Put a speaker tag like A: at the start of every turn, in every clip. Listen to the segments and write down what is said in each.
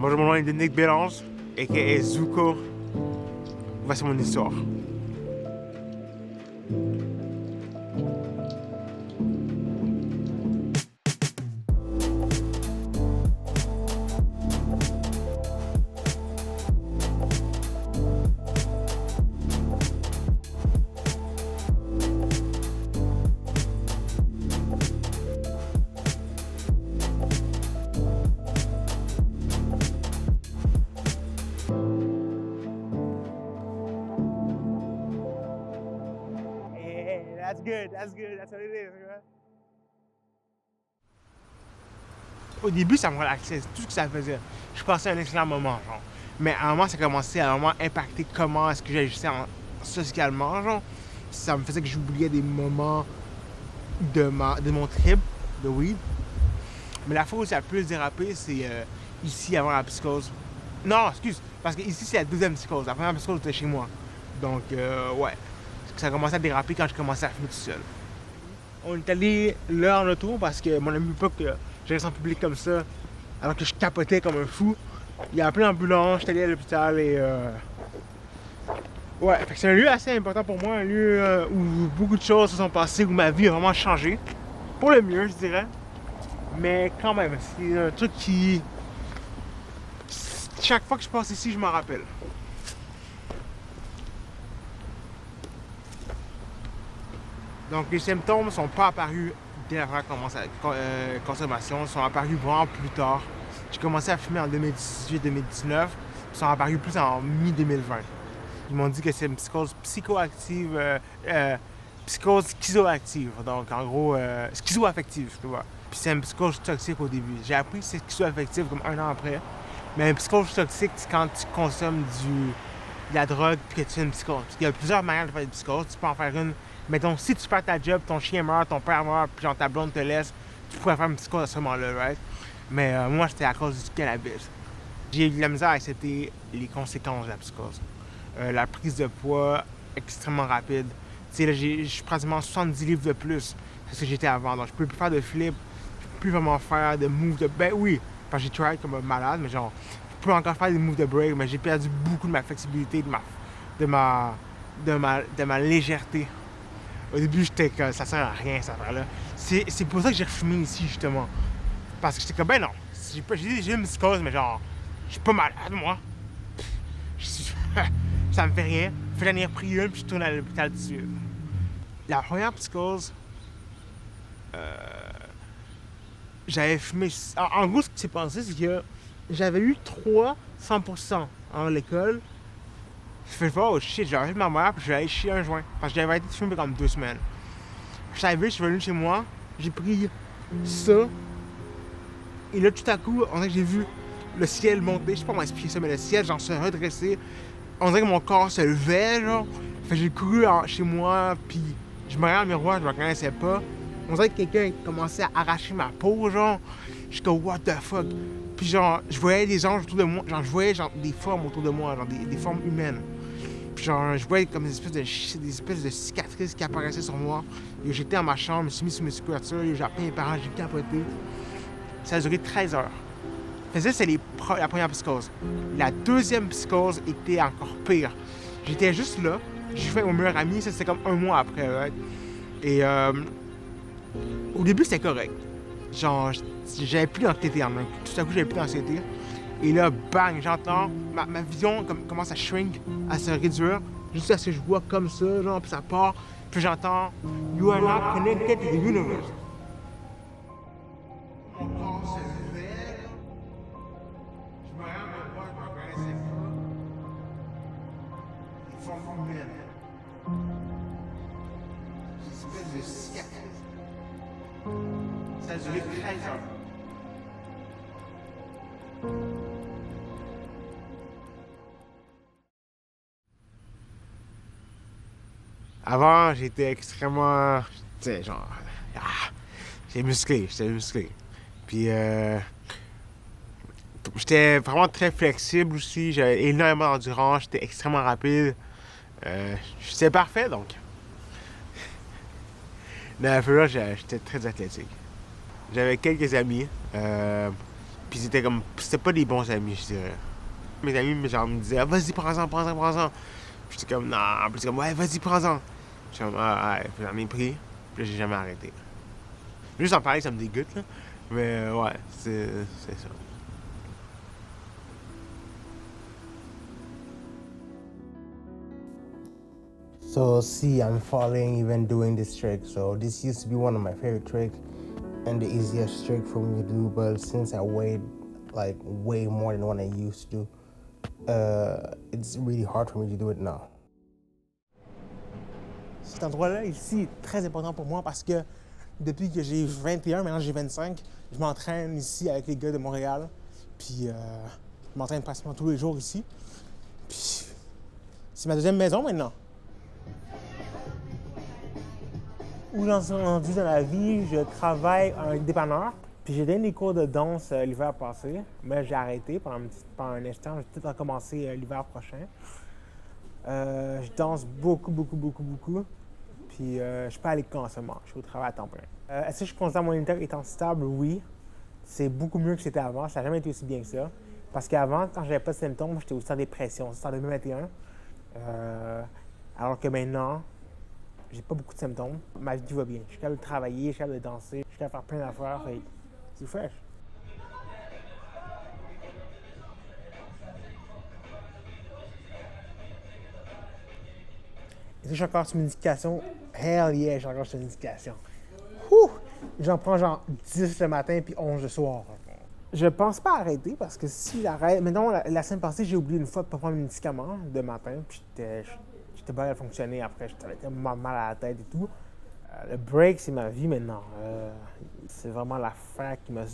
A: Bonjour, mon nom est Nick Bélange, a.k.a. Zuko. Voici mon histoire. That's good, that's what it is. Au début, ça me relaxait, c'est tout ce que ça faisait. Je passais un excellent moment, genre. Mais à un moment, ça commençait à vraiment impacter comment est-ce que j'agissais socialement, genre. Ça me faisait que j'oubliais des moments de mon trip de weed. Mais la fois où ça a plus dérapé, c'est ici, avant la psychose. Non, excuse, parce que ici, c'est la deuxième psychose. La première psychose était chez moi. Donc, ouais. Ça a commencé à déraper quand je commençais à fumer tout seul. On est allé là en auto parce que mon ami veut pas que je reste en public comme ça, alors que je capotais comme un fou. Il a appelé l'ambulance, j'étais allé à l'hôpital et ouais, fait que c'est un lieu assez important pour moi, un lieu où beaucoup de choses se sont passées, où ma vie a vraiment changé. Pour le mieux, je dirais. Mais quand même, c'est un truc qui... Chaque fois que je passe ici, je m'en rappelle. Donc les symptômes ne sont pas apparus dès la première consommation, ils sont apparus vraiment plus tard. J'ai commencé à fumer en 2018-2019, ils sont apparus plus en mi-2020. Ils m'ont dit que c'est une psychose psychoactive, psychose schizoactive, donc en gros schizoaffective, tu vois. Puis c'est une psychose toxique au début. J'ai appris que c'est schizoaffective comme un an après. Mais une psychose toxique, c'est quand tu consommes de la drogue puis que tu fais une psychose. Il y a plusieurs manières de faire une psychose. Tu peux en faire une. Mettons, si tu perds ta job, ton chien meurt, ton père meurt, puis genre ta blonde te laisse, tu pourrais faire une psychose à ce moment-là, right? Mais moi, c'était à cause du cannabis. J'ai eu de la misère à accepter les conséquences de la psychose. La prise de poids extrêmement rapide. Tu sais, là, je suis pratiquement 70 livres de plus que ce que j'étais avant. Donc, je peux plus faire de flip, je peux plus vraiment faire de moves de... Ben oui, parce que j'ai tried comme un malade, mais genre, je peux encore faire des moves de break, mais j'ai perdu beaucoup de ma flexibilité, de ma légèreté. Au début, j'étais comme, ça sert à rien, cette affaire-là. C'est pour ça que j'ai refumé ici, justement. Parce que j'étais comme, ben non, j'ai une psychose, mais genre, je suis pas malade, moi. Ça me fait rien. J'en ai repris une, puis je tourne à l'hôpital tout de suite. La première psychose, j'avais fumé... En gros, ce qui s'est passé, c'est que j'avais eu 300% en l'école. Je fais pas, oh shit, j'avais fait ma mère, puis j'allais chier un joint. Parce que j'avais été fumé comme 2 semaines. Je suis venu chez moi, j'ai pris ça. Et là, tout à coup, on dirait que j'ai vu le ciel monter. Je sais pas comment expliquer ça, mais le ciel, genre, se redresser. On dirait que mon corps se levait, genre. Fait que j'ai couru chez moi, puis je me regardais dans le miroir, je me reconnaissais pas. On dirait que quelqu'un commençait à arracher ma peau, genre. J'étais comme, what the fuck? Puis genre, je voyais des anges autour de moi. Genre, je voyais genre, des formes autour de moi, genre des formes humaines. Puis genre, je voyais comme des espèces de cicatrices qui apparaissaient sur moi. Et j'étais dans ma chambre, je me suis mis sur mes couvertures, j'ai appelé mes parents, j'ai capoté. Ça a duré 13 heures. Fait ça, c'est la première psychose. La deuxième psychose était encore pire. J'étais juste là, j'ai fait mon meilleur ami, ça c'était comme 1 mois après. Right? Et au début, c'était correct. Genre, j'avais plus d'anxiété en main. Tout à coup, j'avais plus d'anxiété. Et là, bang, j'entends, ma vision commence à shrink, à se réduire, jusqu'à ce que je vois comme ça, genre, puis ça part. Puis j'entends, You are not connected to the universe. Mon corps se levait, je me rends à moi, je me reconnaissais pas. Des formes humaines. Des espèces de cicatrices. Ça a duré 13 heures. Avant, j'étais extrêmement... Tu sais, genre... j'étais musclé. Puis, j'étais vraiment très flexible aussi. J'avais énormément d'endurance. J'étais extrêmement rapide. C'était parfait, donc. Mais à là, j'étais très athlétique. J'avais quelques amis. Puis c'était pas des bons amis, je dirais. Mes amis, genre, me disaient, ah, vas-y, prends-en. Puis j'étais comme, non. Puis j'étais comme, ouais, vas-y, prends-en. J'étais comme, ah, ouais. Puis j'en ai pris. Puis là, j'ai jamais arrêté. Juste en parler, ça me dégoûte, là. Mais ouais, c'est ça. So see, I'm falling even doing this trick. So this used to be one of my favorite tricks and the easiest trick for me to do. But since I weighed like way more than what I used to, it's really hard for me to do it now. Cet endroit-là ici est très important pour moi parce que depuis que j'ai 21, maintenant j'ai 25, je m'entraîne ici avec les gars de Montréal. Puis je m'entraîne pratiquement tous les jours ici. Puis c'est ma deuxième maison maintenant. Où j'en suis rendu dans la vie, je travaille à un dépanneur. Puis j'ai donné des cours de danse l'hiver passé, mais j'ai arrêté pendant un instant. Je vais peut-être recommencer l'hiver prochain. Je danse beaucoup. Puis je suis pas à l'école en ce moment. Je suis au travail à temps plein. Est-ce que je considère mon intérieur étant stable? Oui. C'est beaucoup mieux que c'était avant. Ça n'a jamais été aussi bien que ça. Parce qu'avant, quand j'avais pas de symptômes, j'étais aussi en dépression. C'était en 2021. Alors que maintenant, j'ai pas beaucoup de symptômes. Ma vie va bien. Je suis capable de travailler, je suis capable de danser, je suis capable de faire plein d'affaires. C'est fresh. Est-ce que je suis encore sur une médication? Hell yeah, je suis encore sur une médication. Ouh! J'en prends genre 10 le matin puis 11 le soir. Je pense pas arrêter parce que si j'arrête... Maintenant, la semaine passée, j'ai oublié une fois de pas prendre mes médicaments de matin. Puis j'étais pas à fonctionner après. J'avais tellement mal à la tête et tout. Le break, c'est ma vie maintenant. C'est vraiment l'affaire qui me...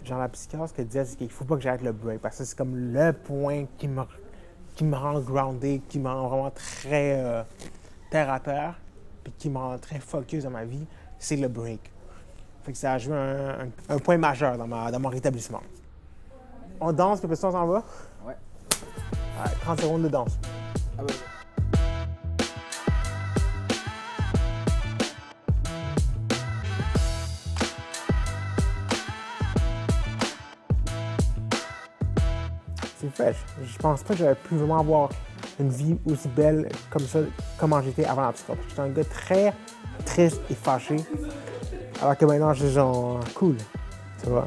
A: Genre la psychiatre, ce qu'elle disait, c'est qu'il faut pas que j'arrête le break. Parce que c'est comme le point qui me rend grounded, qui me rend vraiment très terre à terre. Puis qui me rend très focus dans ma vie. C'est le break. Fait que ça a joué un point majeur dans mon rétablissement. On danse, puis après ça, on s'en va?
B: Ouais.
A: Ouais, 30 secondes de danse.
B: Ah ouais.
A: C'est fresh. Je pense pas que j'aurais pu vraiment avoir une vie aussi belle comme ça, comment j'étais avant la psychose. J'étais un gars très triste et fâché. Alors que maintenant, je suis genre cool. Tu vois?